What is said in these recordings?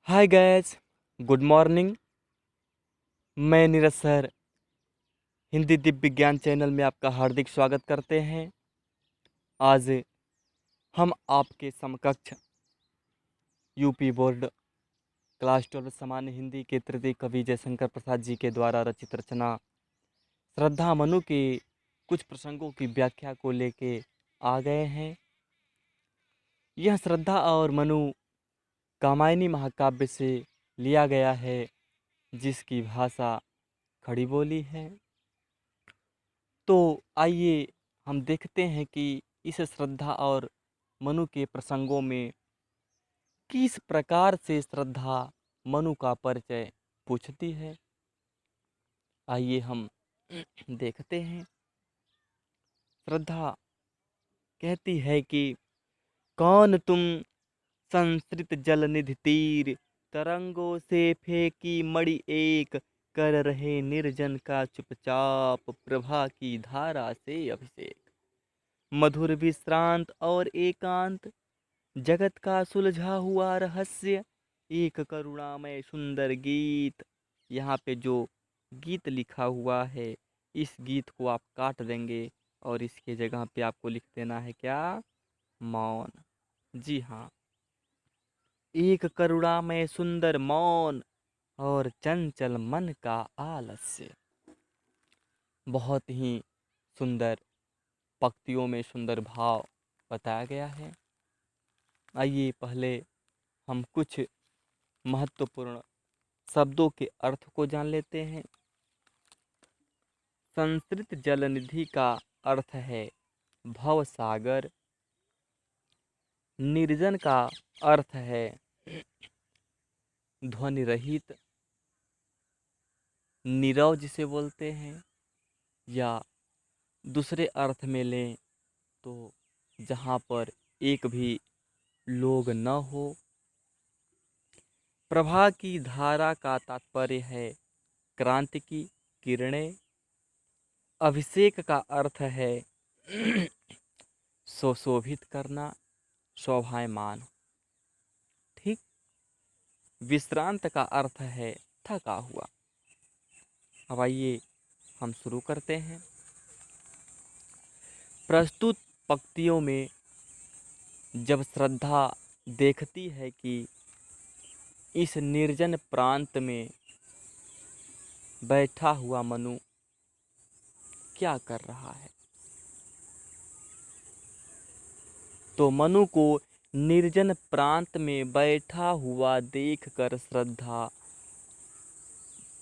Hi guys, good morning. मैं Neeraj sir Hindi Divya विज्ञान channel में आपका हार्दिक स्वागत करते हैं। आज हम आपके समकक्ष यूपी बोर्ड क्लास 12 सामान्य हिंदी के तृतीय कवि जयशंकर प्रसाद जी के द्वारा रचित रचना श्रद्धा मनु के कुछ प्रसंगों की व्याख्या को लेके आ गए हैं। यह श्रद्धा और मनु कामायनी महाकाव्य से लिया गया है, जिसकी भाषा खड़ी बोली है। तो आइए हम देखते हैं कि इस श्रद्धा और मनु के प्रसंगों में किस प्रकार से श्रद्धा मनु का परिचय पूछती है। आइए हम देखते हैं। श्रद्धा कहती है कि कौन तुम संस्कृत जल निधि तीर, तरंगों से फेंकी मणि एक, कर रहे निर्जन का चुपचाप, प्रभा की धारा से अभिषेक। मधुर विश्रांत और एकांत, जगत का सुलझा हुआ रहस्य, एक करुणामय सुंदर गीत। यहाँ पे जो गीत लिखा हुआ है, इस गीत को आप काट देंगे और इसके जगह पे आपको लिख देना है क्या? मौन। जी हाँ, एक करुणामय सुंदर मौन और चंचल मन का आलस्य। बहुत ही सुंदर पंक्तियों में सुंदर भाव बताया गया है। आइए पहले हम कुछ महत्वपूर्ण शब्दों के अर्थ को जान लेते हैं। संस्कृत जलनिधि का अर्थ है भव सागर। निर्जन का अर्थ है ध्वनि रहित, नीरव जिसे बोलते हैं, या दूसरे अर्थ में लें तो जहाँ पर एक भी लोग न हो। प्रभा की धारा का तात्पर्य है क्रांति की किरणें। अभिषेक का अर्थ है सुशोभित करना, शोभायमान। ठीक। विश्रांत का अर्थ है थका हुआ। अब आइए हम शुरू करते हैं। प्रस्तुत पंक्तियों में जब श्रद्धा देखती है कि इस निर्जन प्रांत में बैठा हुआ मनु क्या कर रहा है, तो मनु को निर्जन प्रांत में बैठा हुआ देखकर श्रद्धा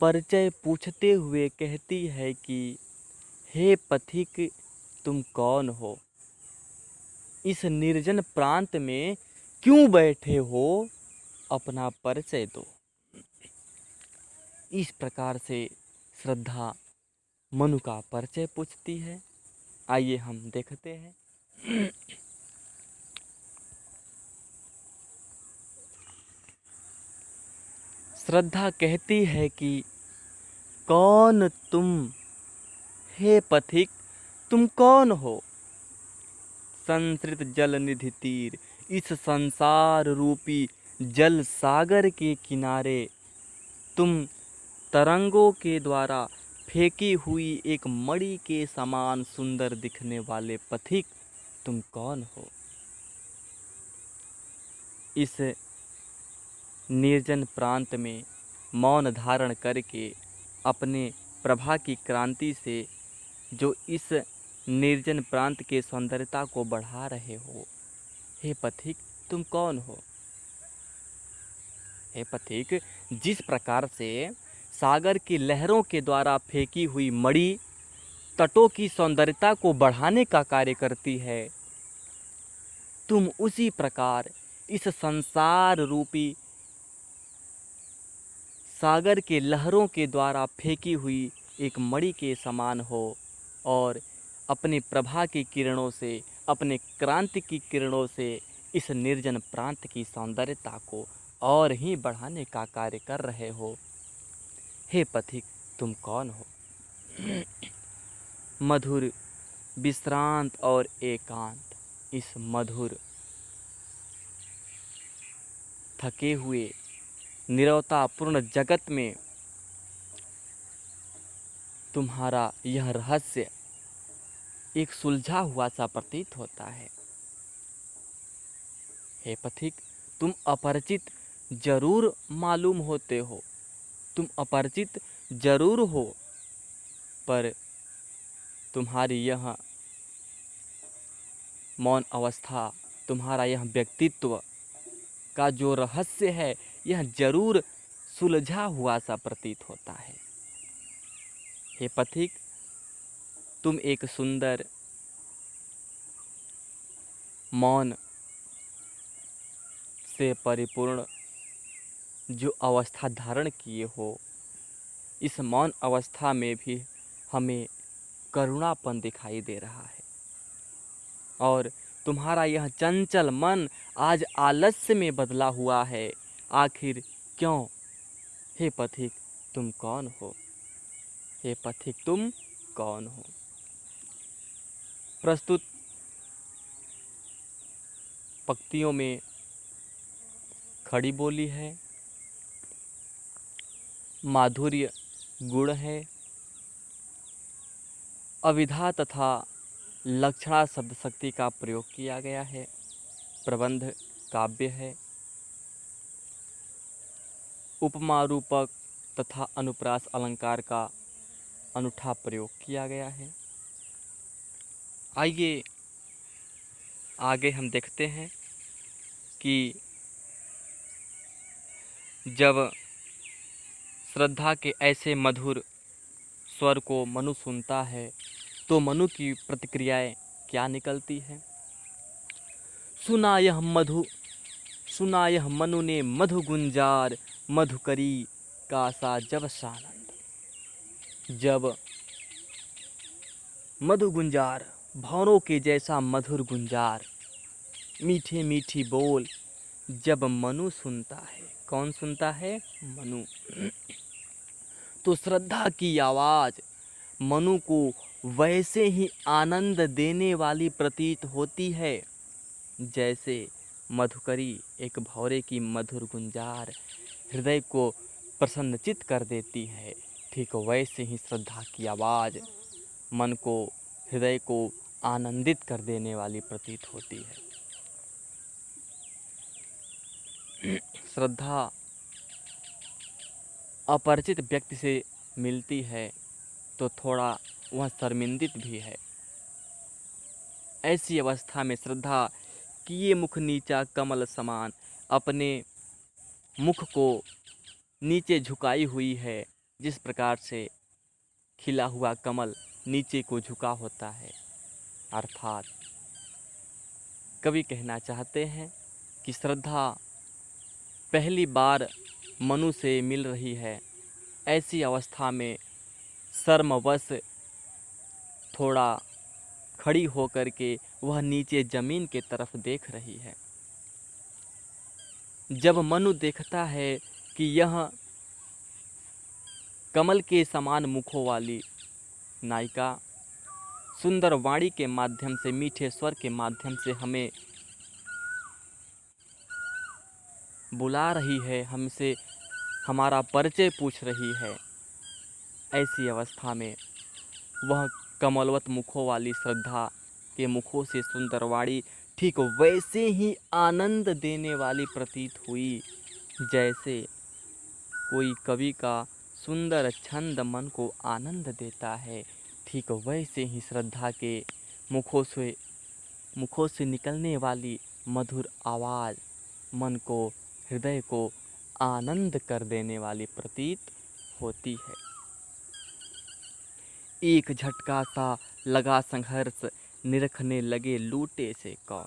परिचय पूछते हुए कहती है कि हे पथिक, तुम कौन हो? इस निर्जन प्रांत में क्यों बैठे हो? अपना परिचय दो। इस प्रकार से श्रद्धा मनु का परिचय पूछती है। आइए हम देखते हैं। श्रद्धा कहती है कि कौन तुम, हे पथिक, तुम कौन हो? संस्कृत जल निधि तीर, इस संसार रूपी जल सागर के किनारे तुम तरंगों के द्वारा फेंकी हुई एक मणि के समान सुंदर दिखने वाले पथिक, तुम कौन हो? इस निर्जन प्रांत में मौन धारण करके अपने प्रभा की क्रांति से जो इस निर्जन प्रांत के सौंदर्यता को बढ़ा रहे हो, हे पथिक, तुम कौन हो? हे पथिक, जिस प्रकार से सागर की लहरों के द्वारा फेंकी हुई मणि तटों की सौंदर्यता को बढ़ाने का कार्य करती है, तुम उसी प्रकार इस संसार रूपी सागर के लहरों के द्वारा फेंकी हुई एक मणि के समान हो और अपने प्रभा की किरणों से, अपने क्रांति की किरणों से इस निर्जन प्रांत की सौंदर्यता को और ही बढ़ाने का कार्य कर रहे हो। हे पथिक, तुम कौन हो? मधुर विश्रांत और एकांत, इस मधुर थके हुए नीरवतापूर्ण जगत में तुम्हारा यह रहस्य एक सुलझा हुआ सा प्रतीत होता है। हे पथिक, तुम अपरिचित जरूर मालूम होते हो, तुम अपरिचित जरूर हो, पर तुम्हारी यह मौन अवस्था, तुम्हारा यह व्यक्तित्व का जो रहस्य है, यह जरूर सुलझा हुआ सा प्रतीत होता है। हे पथिक, तुम एक सुंदर मौन से परिपूर्ण जो अवस्था धारण किए हो, इस मौन अवस्था में भी हमें करुणापन दिखाई दे रहा है। और तुम्हारा यह चंचल मन आज आलस्य में बदला हुआ है। आखिर क्यों? हे पथिक, तुम कौन हो? हे पथिक, तुम कौन हो? प्रस्तुत पंक्तियों में खड़ी बोली है, माधुर्य गुण है, अविधा तथा लक्षणा शब्द शक्ति का प्रयोग किया गया है, प्रबंध काव्य है, उपमा रूपक तथा अनुप्रास अलंकार का अनूठा प्रयोग किया गया है। आइए आगे हम देखते हैं कि जब श्रद्धा के ऐसे मधुर स्वर को मनु सुनता है तो मनु की प्रतिक्रियाएं क्या निकलती हैं। सुना यह मनु ने मधु गुंजार, मधुकरी का सा जब सानंद। जब मधु गुंजार, भौरों के जैसा मधुर गुंजार, मीठे मीठी बोल जब मनु सुनता है, कौन सुनता है? मनु। तो श्रद्धा की आवाज़ मनु को वैसे ही आनंद देने वाली प्रतीत होती है जैसे मधुकरी एक भौरे की मधुर गुंजार हृदय को प्रसन्नचित कर देती है। ठीक वैसे ही श्रद्धा की आवाज़ मन को, हृदय को आनंदित कर देने वाली प्रतीत होती है। श्रद्धा अपरिचित व्यक्ति से मिलती है तो थोड़ा वह शर्मिंदित भी है। ऐसी अवस्था में श्रद्धा किए मुख नीचा कमल समान अपने मुख को नीचे झुकाई हुई है, जिस प्रकार से खिला हुआ कमल नीचे को झुका होता है। अर्थात कवि कहना चाहते हैं कि श्रद्धा पहली बार मनु से मिल रही है, ऐसी अवस्था में शर्मवश थोड़ा खड़ी होकर के वह नीचे जमीन के तरफ देख रही है। जब मनु देखता है कि यह कमल के समान मुखों वाली नायिका सुंदर वाणी के माध्यम से, मीठे स्वर के माध्यम से हमें बुला रही है, हमसे हमारा परिचय पूछ रही है, ऐसी अवस्था में वह कमलवत मुखों वाली श्रद्धा के मुखों से सुंदर वाणी ठीक वैसे ही आनंद देने वाली प्रतीत हुई जैसे कोई कवि का सुंदर छंद मन को आनंद देता है। ठीक वैसे ही श्रद्धा के मुखों से निकलने वाली मधुर आवाज़ मन को, हृदय को आनंद कर देने वाली प्रतीत होती है। एक झटका सा लगा संघर्ष, निरखने लगे लूटे से कौन,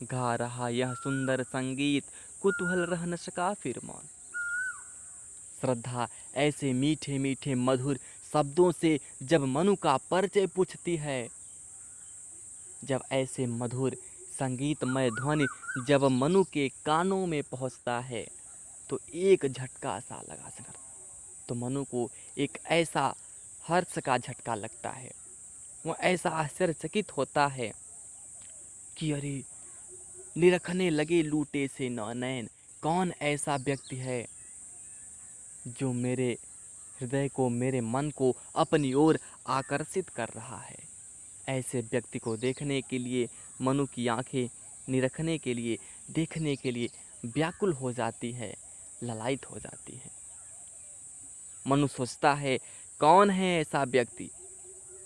गा रहा यह सुंदर संगीत, कुतूहल रह न सका फिर मौन। श्रद्धा ऐसे मीठे मीठे मधुर शब्दों से जब मनु का परिचय पूछती है, जब ऐसे मधुर संगीतमय ध्वनि जब मनु के कानों में पहुंचता है तो एक झटका सा लगा संघर्ष, तो मनु को एक ऐसा हर्ष का झटका लगता है, वह ऐसा आश्चर्यचकित होता है कि अरे, निरखने लगे लूटे से नैन, कौन ऐसा व्यक्ति है जो मेरे हृदय को, मेरे मन को अपनी ओर आकर्षित कर रहा है। ऐसे व्यक्ति को देखने के लिए मनु की आंखें निरखने के लिए, देखने के लिए व्याकुल हो जाती है, ललायित हो जाती है। मनु सोचता है, कौन है ऐसा व्यक्ति,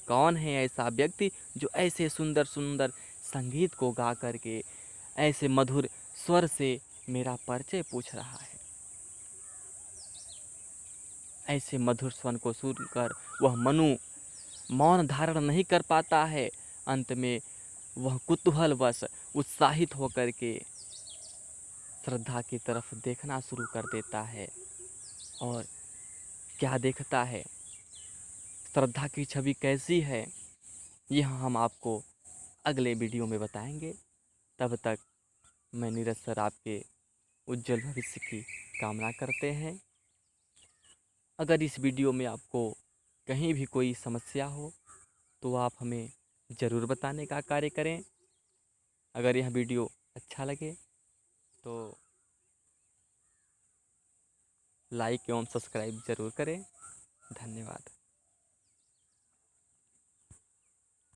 कौन है ऐसा व्यक्ति जो ऐसे सुंदर सुंदर संगीत को गा करके, ऐसे मधुर स्वर से मेरा परिचय पूछ रहा है। ऐसे मधुर स्वर को सुनकर वह मनु मौन धारण नहीं कर पाता है। अंत में वह कुतूहलवश उत्साहित होकर के श्रद्धा की तरफ देखना शुरू कर देता है। और क्या देखता है, श्रद्धा की छवि कैसी है, यह हम आपको अगले वीडियो में बताएंगे। तब तक मैं नीरज सर आपके उज्जवल भविष्य की कामना करते हैं। अगर इस वीडियो में आपको कहीं भी कोई समस्या हो तो आप हमें ज़रूर बताने का कार्य करें। अगर यह वीडियो अच्छा लगे तो लाइक एवं सब्सक्राइब ज़रूर करें। धन्यवाद।